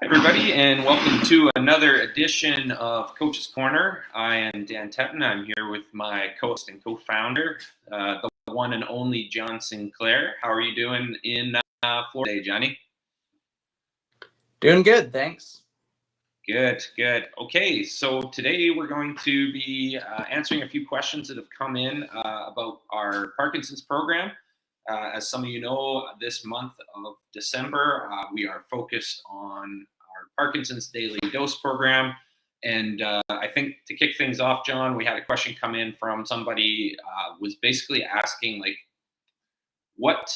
Hi, everybody, and welcome to another edition of Coach's Corner. I am Dan Tetton. I'm here with my co-host and co-founder, the one and only John Sinclair. How are you doing in Florida today, Johnny? Doing good, thanks. Good, good. Okay, so today we're going to be answering a few questions that have come in about our Parkinson's program. As some of you know, this month of December, we are focused on our Parkinson's Daily Dose program. And I think to kick things off, John, we had a question come in from somebody was basically asking, like, what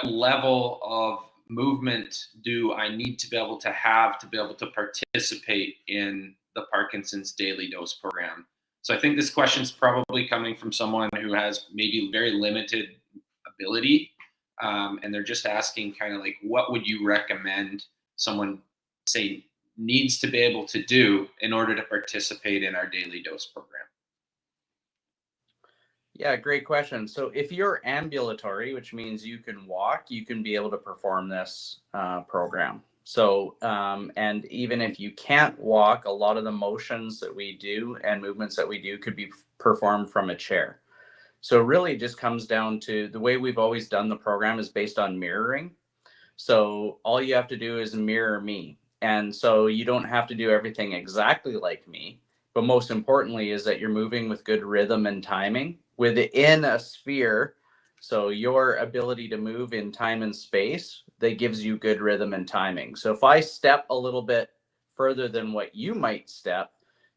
level of movement do I need to be able to have to be able to participate in the Parkinson's Daily Dose program? So I think this question is probably coming from someone who has maybe very limited ability, and they're just asking kind of like, what would you recommend someone, say, needs to be able to do in order to participate in our Daily Dose program? Yeah, great question. So if you're ambulatory, which means you can walk, you can be able to perform this program. So, and even if you can't walk, a lot of the motions that we do and movements that we do could be performed from a chair. So it really just comes down to the way we've always done the program is based on mirroring. So all you have to do is mirror me. And so you don't have to do everything exactly like me. But most importantly is that you're moving with good rhythm and timing within a sphere. So your ability to move in time and space that gives you good rhythm and timing. So if I step a little bit further than what you might step,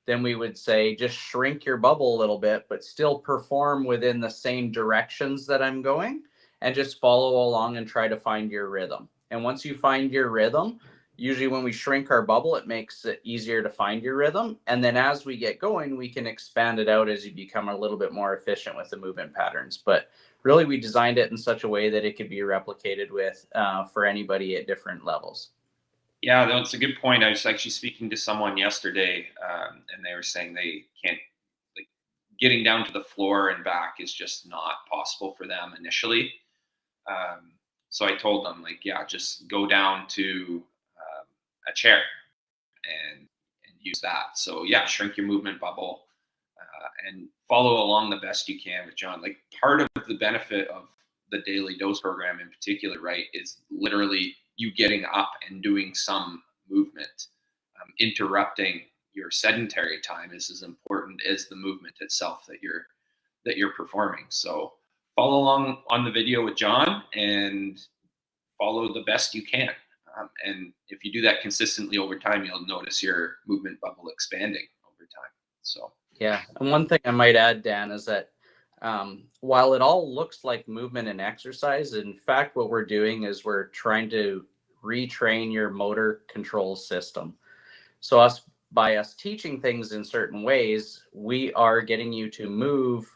then we would say just shrink your bubble a little bit, but still perform within the same directions that I'm going, and just follow along and try to find your rhythm. And once you find your rhythm, usually when we shrink our bubble, it makes it easier to find your rhythm. And then as we get going, we can expand it out as you become a little bit more efficient with the movement patterns. But really, we designed it in such a way that it could be replicated with for anybody at different levels. Yeah, that's a good point. I was actually speaking to someone yesterday, and they were saying they can't, like, getting down to the floor and back is just not possible for them initially. So I told them, like, yeah, just go down to a chair and use that. So yeah, shrink your movement bubble and follow along the best you can with John. Like, part of the benefit of the Daily Dose program in particular, right, is literally you getting up and doing some movement. Interrupting your sedentary time is as important as the movement itself that you're performing. So follow along on the video with John and follow the best you can. And if you do that consistently over time, you'll notice your movement bubble expanding over time. So yeah, and one thing I might add, Dan, is that while it all looks like movement and exercise, in fact, what we're doing is we're trying to retrain your motor control system. So by us teaching things in certain ways, we are getting you to move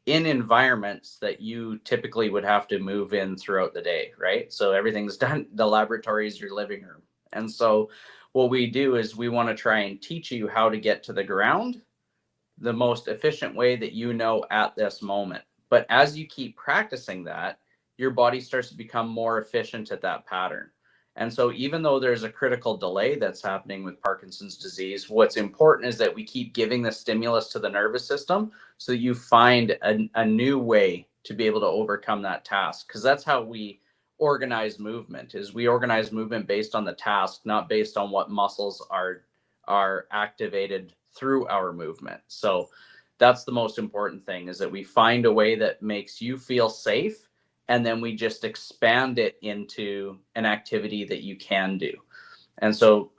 in environments that you typically would have to move in throughout the day, right? So everything's done, the laboratory is your living room. And so what we do is we want to try and teach you how to get to the ground the most efficient way that you know at this moment. But as you keep practicing that, your body starts to become more efficient at that pattern. And so even though there's a critical delay that's happening with Parkinson's disease, what's important is that we keep giving the stimulus to the nervous system so that you find a new way to be able to overcome that task. Because that's how we organize movement, is we organize movement based on the task, not based on what muscles are activated through our movement. So that's the most important thing, is that we find a way that makes you feel safe, and then we just expand it into an activity that you can do. And so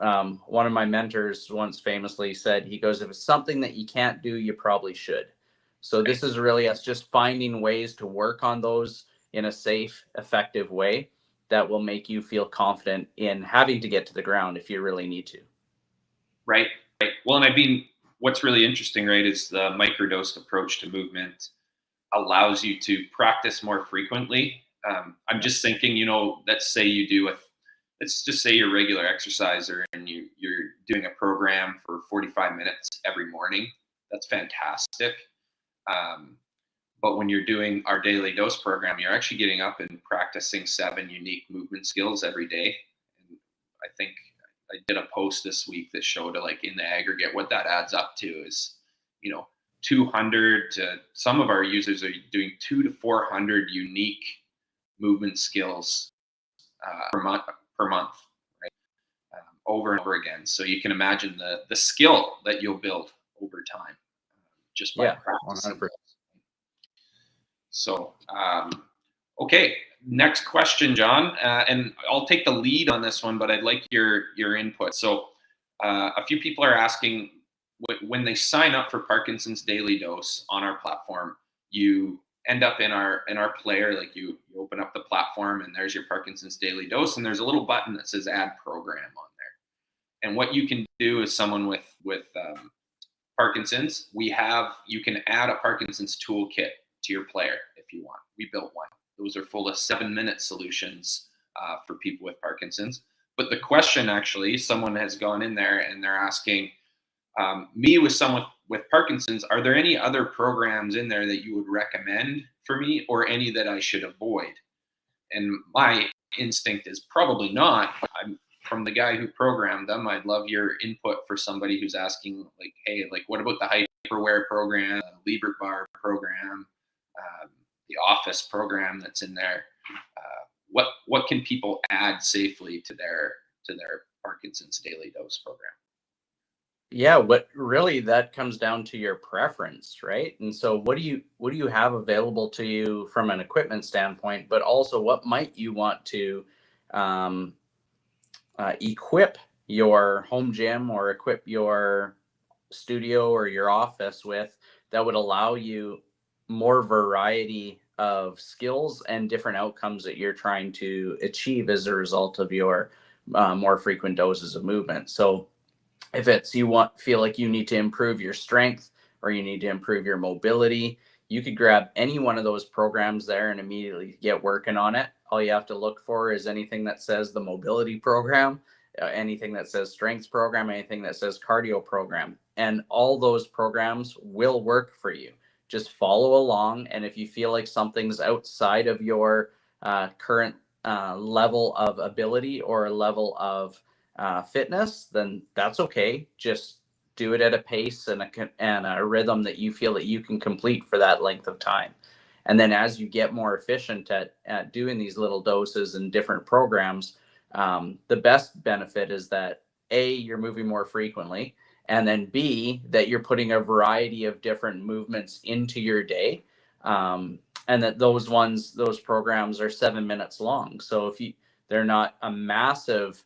one of my mentors once famously said, he goes, if it's something that you can't do, you probably should. So this is really us just finding ways to work on those in a safe, effective way that will make you feel confident in having to get to the ground if you really need to. Right. Well, and I mean, what's really interesting, right, is the microdosed approach to movement allows you to practice more frequently. I'm just thinking, let's just say you're a regular exerciser and you're doing a program for 45 minutes every morning. That's fantastic. But when you're doing our Daily Dose program, you're actually getting up and practicing 7 unique movement skills every day. And I think did a post this week that showed like in the aggregate what that adds up to is, 200 to some of our users are doing 200 to 400 unique movement skills per month, right? Over and over again. So you can imagine the skill that you'll build over time just by practicing. 100%. So, okay, next question, John, and I'll take the lead on this one, but I'd like your input. So, a few people are asking when they sign up for Parkinson's Daily Dose on our platform, you end up in our player, like you open up the platform and there's your Parkinson's Daily Dose, and there's a little button that says Add Program on there. And what you can do as someone with Parkinson's, you can add a Parkinson's toolkit to your player if you want. We built one. Those are full of 7-minute solutions for people with Parkinson's. But the question, actually, someone has gone in there and they're asking me, with someone with Parkinson's, are there any other programs in there that you would recommend for me, or any that I should avoid? And my instinct is probably not. I'm from the guy who programmed them. I'd love your input for somebody who's asking, like, hey, like, what about the Hyperware program, Liebert Bar program, the Office program that's in there? What can people add safely to their Parkinson's Daily Dose program? Yeah, what really that comes down to your preference, right? And so what do you have available to you from an equipment standpoint, but also what might you want to equip your home gym or equip your studio or your office with that would allow you more variety of skills and different outcomes that you're trying to achieve as a result of your more frequent doses of movement. So if it's feel like you need to improve your strength or you need to improve your mobility, you could grab any one of those programs there and immediately get working on it. All you have to look for is anything that says the mobility program, anything that says strength program, anything that says cardio program, and all those programs will work for you. Just follow along, and if you feel like something's outside of your current level of ability or level of fitness, then that's okay. Just do it at a pace and a rhythm that you feel that you can complete for that length of time. And then as you get more efficient at doing these little doses and different programs, the best benefit is that A, you're moving more frequently, and then B, that you're putting a variety of different movements into your day. And that those programs are 7 minutes long. So they're not a massive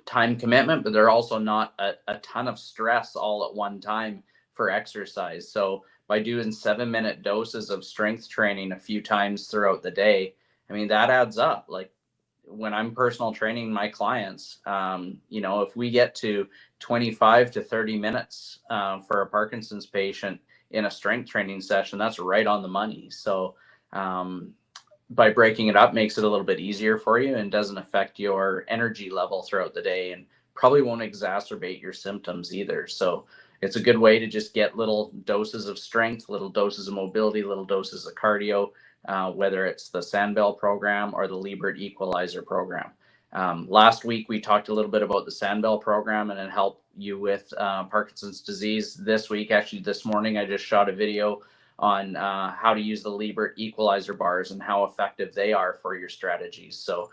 time commitment, but they're also not a ton of stress all at one time for exercise. So by doing 7-minute doses of strength training a few times throughout the day, I mean, that adds up. Like when I'm personal training my clients, if we get to 25 to 30 minutes for a Parkinson's patient in a strength training session, that's right on the money. So by breaking it up makes it a little bit easier for you and doesn't affect your energy level throughout the day, and probably won't exacerbate your symptoms either. So it's a good way to just get little doses of strength, little doses of mobility, little doses of cardio, whether it's the Sandbell program or the Liebert Equalizer program. Last week, we talked a little bit about the Sandbell program and it helped you with Parkinson's disease. This week, actually this morning, I just shot a video on how to use the Liebert Equalizer bars and how effective they are for your strategies. So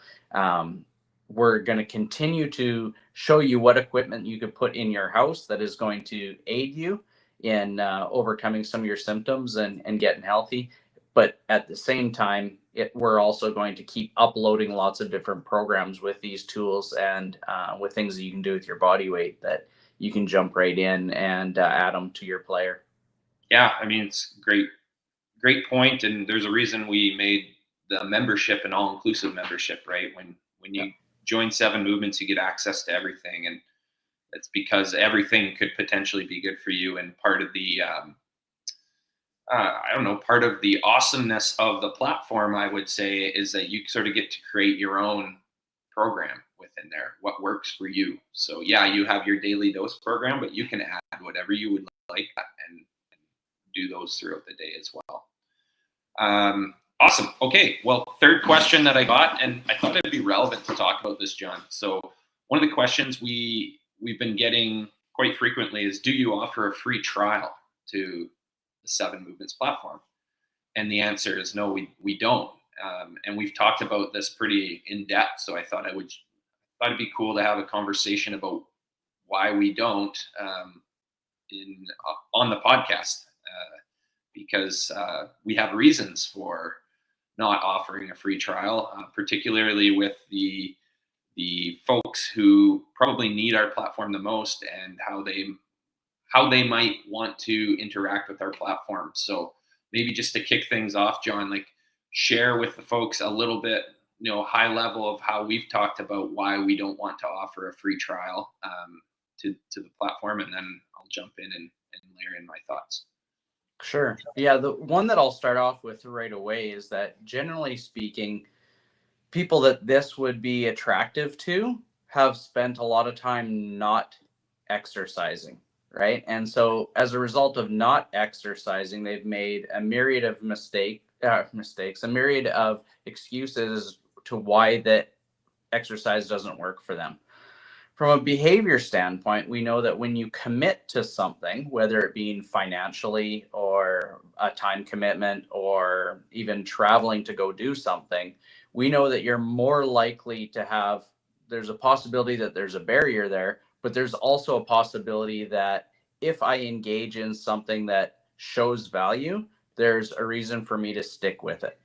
we're going to continue to show you what equipment you could put in your house that is going to aid you in overcoming some of your symptoms and getting healthy. But at the same time, we're also going to keep uploading lots of different programs with these tools and with things that you can do with your body weight that you can jump right in and add them to your player. Yeah, I mean, it's great point. And there's a reason we made the membership an all-inclusive membership, right? When you join 7 Movements, you get access to everything. And it's because everything could potentially be good for you. And part of the, part of the awesomeness of the platform, I would say, is that you sort of get to create your own program within there, what works for you. So yeah, you have your daily dose program, but you can add whatever you would like and do those throughout the day as well. Awesome. Okay. Well, third question that I got, and I thought it'd be relevant to talk about this, John. So one of the questions we've been getting quite frequently is, do you offer a free trial to the Seven Movements platform? And the answer is no, we don't. And we've talked about this pretty in depth. So I thought it'd be cool to have a conversation about why we don't on the podcast, because we have reasons for not offering a free trial, particularly with the folks who probably need our platform the most, and how they might want to interact with our platform. So maybe just to kick things off, John, like share with the folks a little bit, high level of how we've talked about why we don't want to offer a free trial to the platform, and then I'll jump in and layer in my thoughts. Sure. Yeah, the one that I'll start off with right away is that, generally speaking, people that this would be attractive to have spent a lot of time not exercising, right? And so as a result of not exercising, they've made a myriad of mistakes, a myriad of excuses to why that exercise doesn't work for them. From a behavior standpoint, we know that when you commit to something, whether it being financially or a time commitment or even traveling to go do something, we know that you're more likely to have, there's a possibility that there's a barrier there, but there's also a possibility that if I engage in something that shows value, there's a reason for me to stick with it.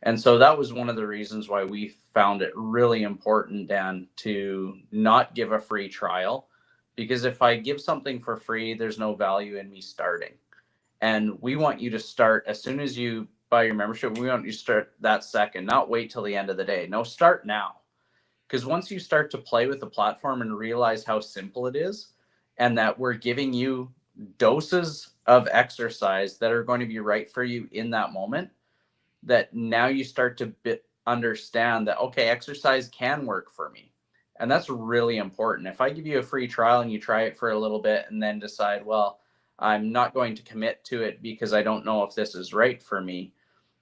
And so that was one of the reasons why we found it really important, Dan, to not give a free trial. Because if I give something for free, there's no value in me starting. And we want you to start as soon as you buy your membership. We want you to start that second, not wait till the end of the day. No, start now. Because once you start to play with the platform and realize how simple it is, and that we're giving you doses of exercise that are going to be right for you in that moment, that now you start to understand that, okay, exercise can work for me. And that's really important. If I give you a free trial and you try it for a little bit and then decide, well, I'm not going to commit to it because I don't know if this is right for me,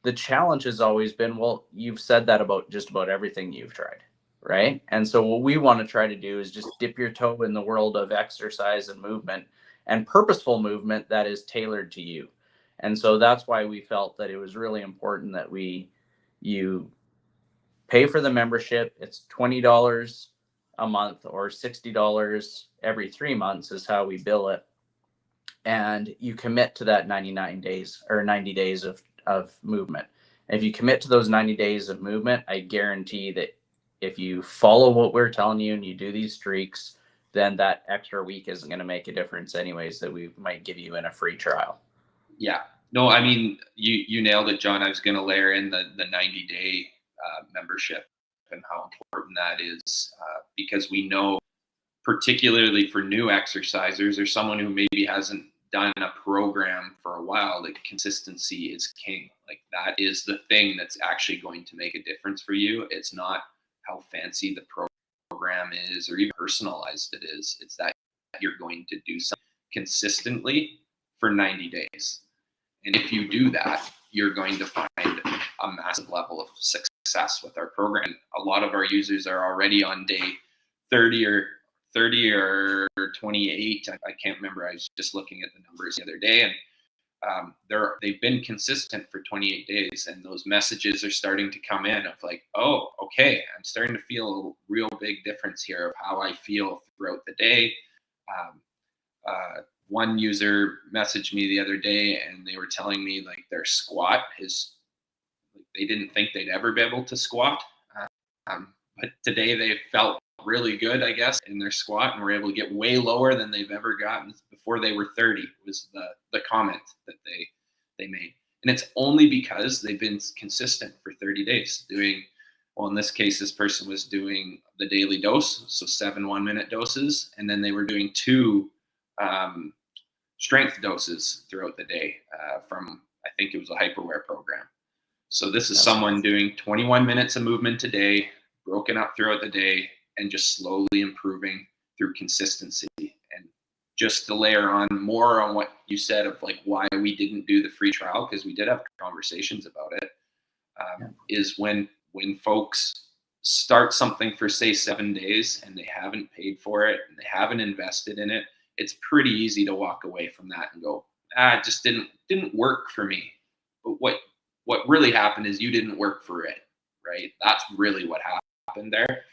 the challenge has always been, well, you've said that about just about everything you've tried, right? And so what we want to try to do is just dip your toe in the world of exercise and movement, and purposeful movement that is tailored to you. And so that's why we felt that it was really important that you pay for the membership. It's $20 a month or $60 every 3 months is how we bill it. And you commit to that 99 days or 90 days of movement. And if you commit to those 90 days of movement, I guarantee that if you follow what we're telling you and you do these streaks, then that extra week isn't going to make a difference anyways that we might give you in a free trial. Yeah, no, I mean, you nailed it, John. I was going to layer in the 90-day membership and how important that is, because we know, particularly for new exercisers or someone who maybe hasn't done a program for a while, like consistency is king. Like that is the thing that's actually going to make a difference for you. It's not how fancy the program is or even personalized it is. It's that you're going to do something consistently for 90 days. And if you do that, you're going to find a massive level of success with our program. A lot of our users are already on day 30 or 28. I can't remember. I was just looking at the numbers the other day, and they've been consistent for 28 days, and those messages are starting to come in of like, oh, okay, I'm starting to feel a real big difference here of how I feel throughout the day. One user messaged me the other day, and they were telling me like their squat is, they didn't think they'd ever be able to squat, but today they felt really good, I guess, in their squat, and were able to get way lower than they've ever gotten before they were 30. Was the comment that they made, and it's only because they've been consistent for 30 days doing. Well, in this case, this person was doing the daily dose, so 7 1-minute doses, and then they were doing 2 strength doses throughout the day from, I think it was a hyperware program. So this is someone doing 21 minutes of movement a day, broken up throughout the day, and just slowly improving through consistency. And just to layer on more on what you said of like why we didn't do the free trial, because we did have conversations about it, is when folks start something for say 7 days and they haven't paid for it and they haven't invested in it, it's pretty easy to walk away from that and go, it just didn't work for me. But what really happened is you didn't work for it, right? That's really what happened there.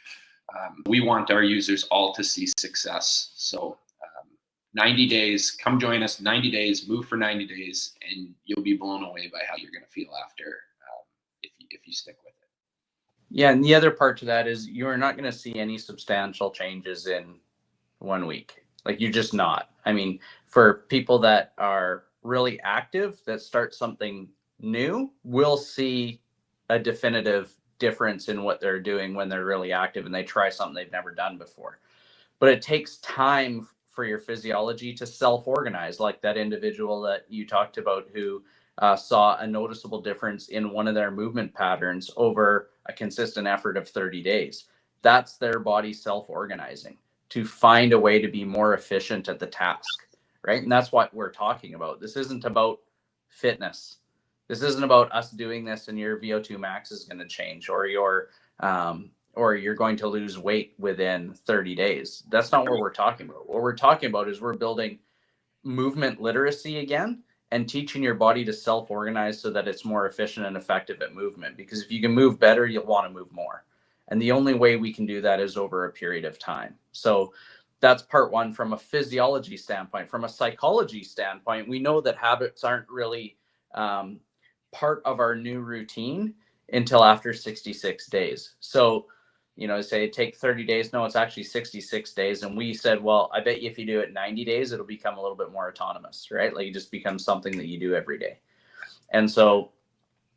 We want our users all to see success. So 90 days, come join us, 90 days, move for 90 days, and you'll be blown away by how you're going to feel after if you stick with it. Yeah, and the other part to that is you're not going to see any substantial changes in 1 week. Like, you're just not. I mean, for people that are really active, that start something new, we'll see a definitive difference in what they're doing when they're really active and they try something they've never done before. But it takes time for your physiology to self-organize, like that individual that you talked about who saw a noticeable difference in one of their movement patterns over a consistent effort of 30 days. That's their body self-organizing to find a way to be more efficient at the task, right? And that's what we're talking about. This isn't about fitness. This isn't about us doing this and your VO2 max is going to change, or you're going to lose weight within 30 days. That's not what we're talking about. What we're talking about is we're building movement literacy again and teaching your body to self-organize so that it's more efficient and effective at movement. Because if you can move better, you'll want to move more. And the only way we can do that is over a period of time. So that's part one from a physiology standpoint. From a psychology standpoint, we know that habits aren't really part of our new routine until after 66 days. So, say take 30 days. No, it's actually 66 days. And we said, well, I bet you if you do it 90 days, it'll become a little bit more autonomous, right? Like, it just becomes something that you do every day. And so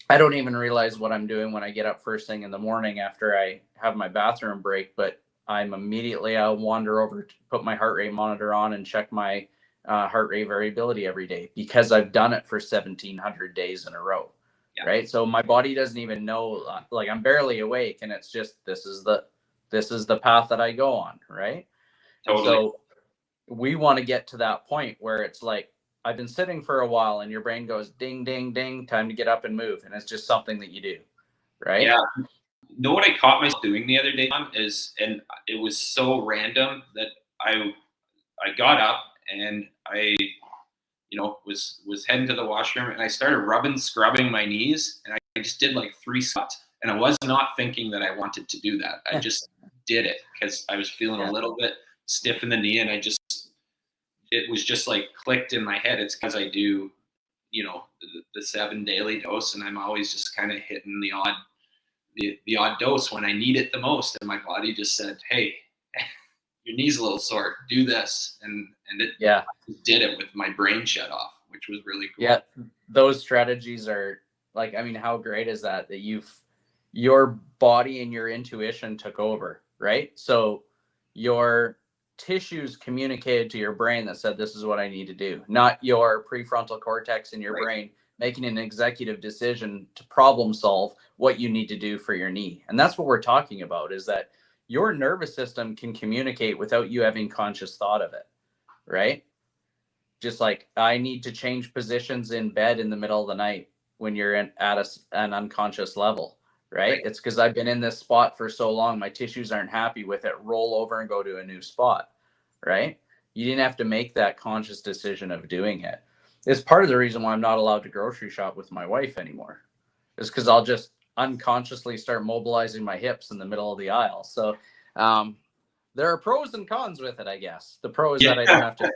I don't even realize what I'm doing when I get up first thing in the morning after I have my bathroom break, but I'll wander over to put my heart rate monitor on and check my heart rate variability every day, because I've done it for 1,700 days in a row. Yeah. Right. So my body doesn't even know, like, I'm barely awake, and it's just, this is the path that I go on. Right. Totally. And so we want to get to that point where it's like, I've been sitting for a while and your brain goes ding, ding, ding, time to get up and move. And it's just something that you do. Right. Yeah. Know what I caught myself doing the other day is, and it was so random that I got up and I was heading to the washroom and I started scrubbing my knees, and I just did like 3 squats, and I was not thinking that I wanted to do that. I just did it because I was feeling a little bit stiff in the knee, and it was just like clicked in my head. It's because I do, the 7 daily dose, and I'm always just kind of hitting the odd dose when I need it the most, and my body just said, hey, your knee's a little sore, do this. And it did it with my brain shut off, which was really cool. Yeah, those strategies are like, I mean, how great is that your body and your intuition took over, right? So your tissues communicated to your brain that said, this is what I need to do, not your prefrontal cortex in your brain making an executive decision to problem solve what you need to do for your knee. And that's what we're talking about, is that your nervous system can communicate without you having conscious thought of it, right? Just like, I need to change positions in bed in the middle of the night when you're at an unconscious level, right? It's because I've been in this spot for so long, my tissues aren't happy with it. Roll over and go to a new spot, right? You didn't have to make that conscious decision of doing it. It's part of the reason why I'm not allowed to grocery shop with my wife anymore. Is because I'll just unconsciously start mobilizing my hips in the middle of the aisle. So there are pros and cons with it, I guess. The pro is that I don't have to.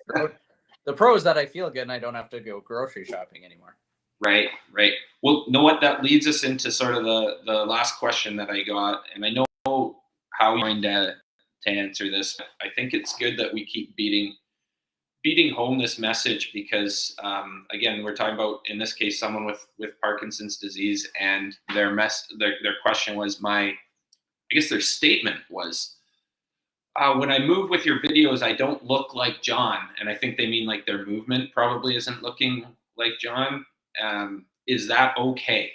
The pro is that I feel good and I don't have to go grocery shopping anymore. Right. Well, know what? That leads us into sort of the last question that I got, and I know how you're going to answer this. I think it's good that we keep beating home this message, because again, we're talking about, in this case, someone with Parkinson's disease, and their question was, I guess their statement was, when I move with your videos, I don't look like John. And I think they mean like their movement probably isn't looking like John. Is that okay?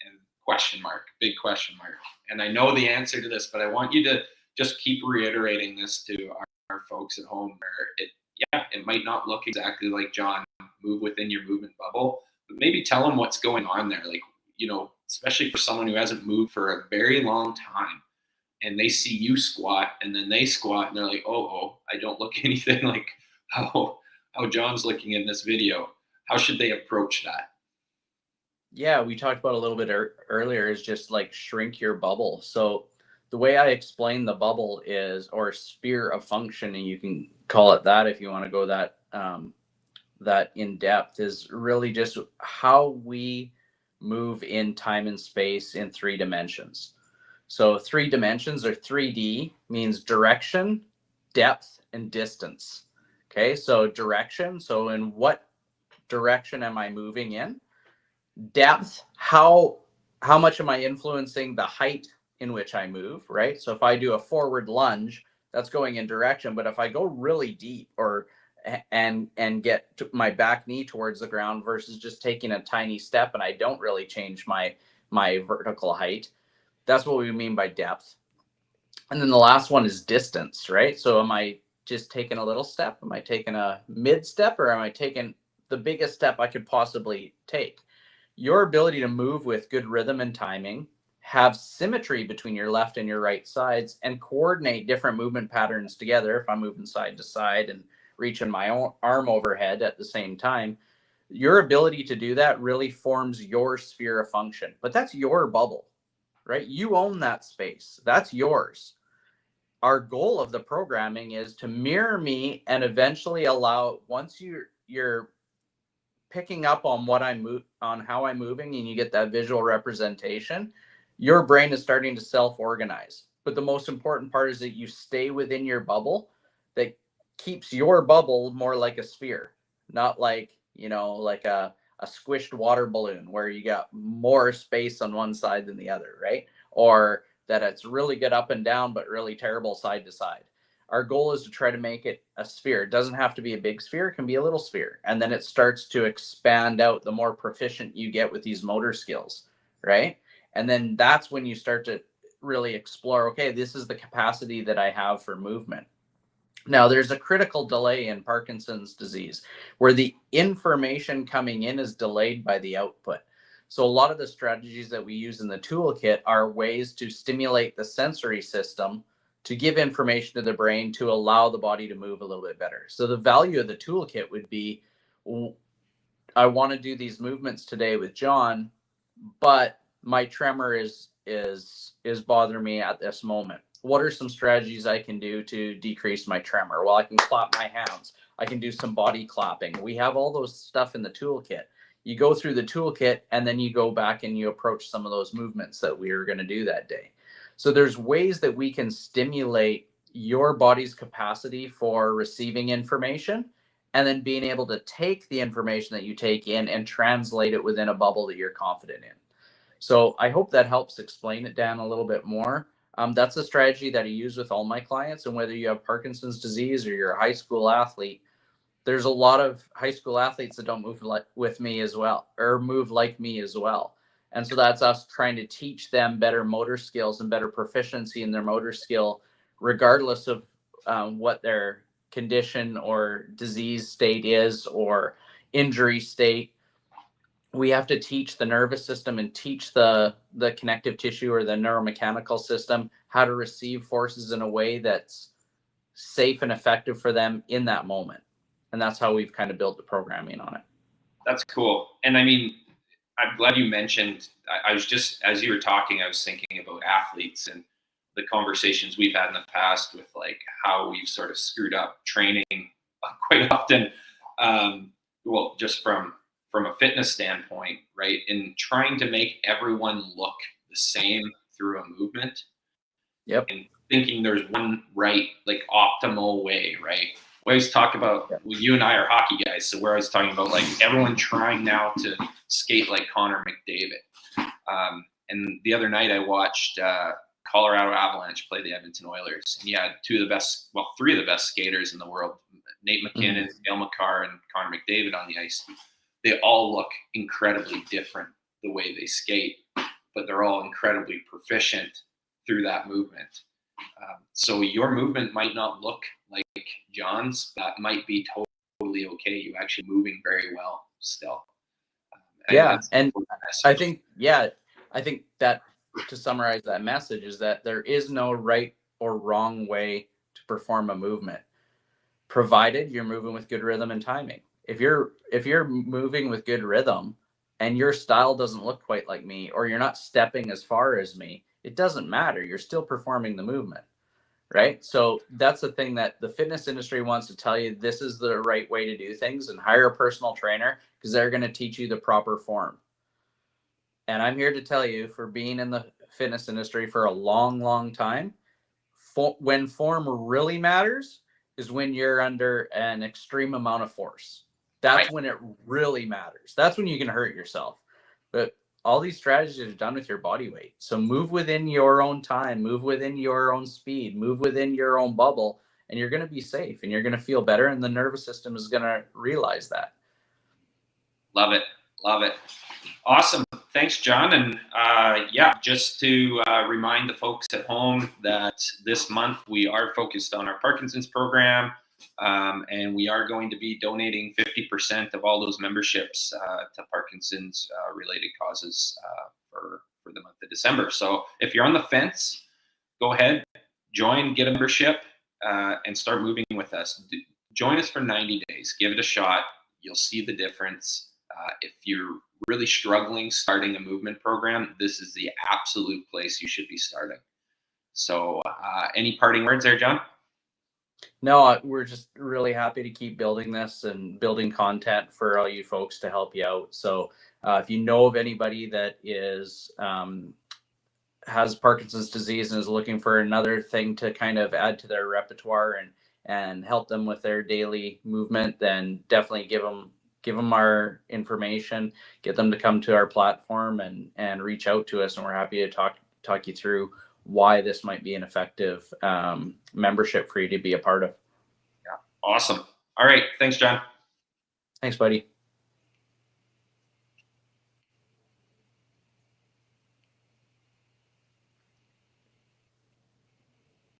And big question mark. And I know the answer to this, but I want you to just keep reiterating this to our folks at home, where it might not look exactly like John. Move within your movement bubble, but maybe tell them what's going on there. Like, especially for someone who hasn't moved for a very long time, and they see you squat and then they squat and they're like, oh, I don't look anything like how John's looking in this video. How should they approach that? Yeah, we talked about a little bit earlier is just like shrink your bubble. So the way I explain the bubble is, or sphere of function, and you can call it that if you want to go that in depth, is really just how we move in time and space in 3 dimensions. So 3 dimensions, or 3D, means direction, depth, and distance. Okay, so direction. So in what direction am I moving in? Depth, how much am I influencing the height in which I move, right? So if I do a forward lunge, that's going in direction, but if I go really deep, or and get my back knee towards the ground versus just taking a tiny step and I don't really change my vertical height, that's what we mean by depth. And then the last one is distance, right? So am I just taking a little step? Am I taking a mid step, or am I taking the biggest step I could possibly take? Your ability to move with good rhythm and timing, have symmetry between your left and your right sides, and coordinate different movement patterns together. If I'm moving side to side and reaching my own arm overhead at the same time, your ability to do that really forms your sphere of function. But that's your bubble, right? You own that space. That's yours. Our goal of the programming is to mirror me and eventually allow, once you're picking up on what I move, on how I'm moving, and you get that visual representation, your brain is starting to self-organize. But the most important part is that you stay within your bubble that keeps your bubble more like a sphere, not like, like a squished water balloon where you got more space on one side than the other, right? Or that it's really good up and down, but really terrible side to side. Our goal is to try to make it a sphere. It doesn't have to be a big sphere, it can be a little sphere. And then it starts to expand out the more proficient you get with these motor skills, right? And then that's when you start to really explore, okay, this is the capacity that I have for movement. Now, there's a critical delay in Parkinson's disease where the information coming in is delayed by the output. So, a lot of the strategies that we use in the toolkit are ways to stimulate the sensory system to give information to the brain to allow the body to move a little bit better. So, the value of the toolkit would be, I want to do these movements today with John, but my tremor is bothering me at this moment. What are some strategies I can do to decrease my tremor? Well, I can clap my hands. I can do some body clapping. We have all those stuff in the toolkit. You go through the toolkit and then you go back and you approach some of those movements that we were going to do that day. So there's ways that we can stimulate your body's capacity for receiving information, and then being able to take the information that you take in and translate it within a bubble that you're confident in. So I hope that helps explain it, Dan, a little bit more. That's a strategy that I use with all my clients. And whether you have Parkinson's disease or you're a high school athlete, there's a lot of high school athletes that don't move with me as well, or move like me as well. And so that's us trying to teach them better motor skills and better proficiency in their motor skill, regardless of what their condition or disease state is, or injury state. We have to teach the nervous system and teach the connective tissue or the neuromechanical system how to receive forces in a way that's safe and effective for them in that moment. And that's how we've kind of built the programming on it. That's cool. And I mean, I'm glad you mentioned. I was just, as you were talking, I was thinking about athletes and the conversations we've had in the past with like how we've sort of screwed up training quite often. Well, just from a fitness standpoint, right? In trying to make everyone look the same through a movement. Yep. And thinking there's one right, like optimal way, right? We always talk about, well, you and I are hockey guys, so we're always talking about like everyone trying now to skate like Connor McDavid. And the other night I watched Colorado Avalanche play the Edmonton Oilers, and you had three of the best skaters in the world: Nate McKinnon, Dale Makar, and Connor McDavid on the ice. They all look incredibly different the way they skate, but they're all incredibly proficient through that movement. So your movement might not look like John's. That might be totally okay. You're actually moving very well still. Yeah, and I think, I think that to summarize that message is that there is no right or wrong way to perform a movement, provided you're moving with good rhythm and timing. If you're moving with good rhythm and your style doesn't look quite like me, or you're not stepping as far as me, it doesn't matter. You're still performing the movement, right? So that's the thing that the fitness industry wants to tell you. This is the right way to do things, and hire a personal trainer because they're going to teach you the proper form. And I'm here to tell you, for being in the fitness industry for a long, long time, when form really matters is when you're under an extreme amount of force. That's Right. when it really matters. That's when you can hurt yourself. But all these strategies are done with your body weight. So move within your own time, move within your own speed, move within your own bubble, and you're going to be safe and you're going to feel better. And the nervous system is going to realize that. Love it. Love it. Awesome. Thanks, John. And just to remind the folks at home that this month we are focused on our Parkinson's program, and we are going to be donating 50% of all those memberships to Parkinson's related causes for the month of December. So if you're on the fence, go ahead, join, get a membership, and start moving with us. Join us for 90 days. Give it a shot. You'll see the difference. If you're really struggling starting a movement program, this is the absolute place you should be starting. So any parting words there, John? No, we're just really happy to keep building this and building content for all you folks to help you out. So if you know of anybody that is has Parkinson's disease and is looking for another thing to kind of add to their repertoire and help them with their daily movement, then definitely give them our information, get them to come to our platform and reach out to us. And we're happy to talk you through why this might be an effective membership for you to be a part of. Yeah. Awesome. All right. Thanks, John. Thanks, buddy.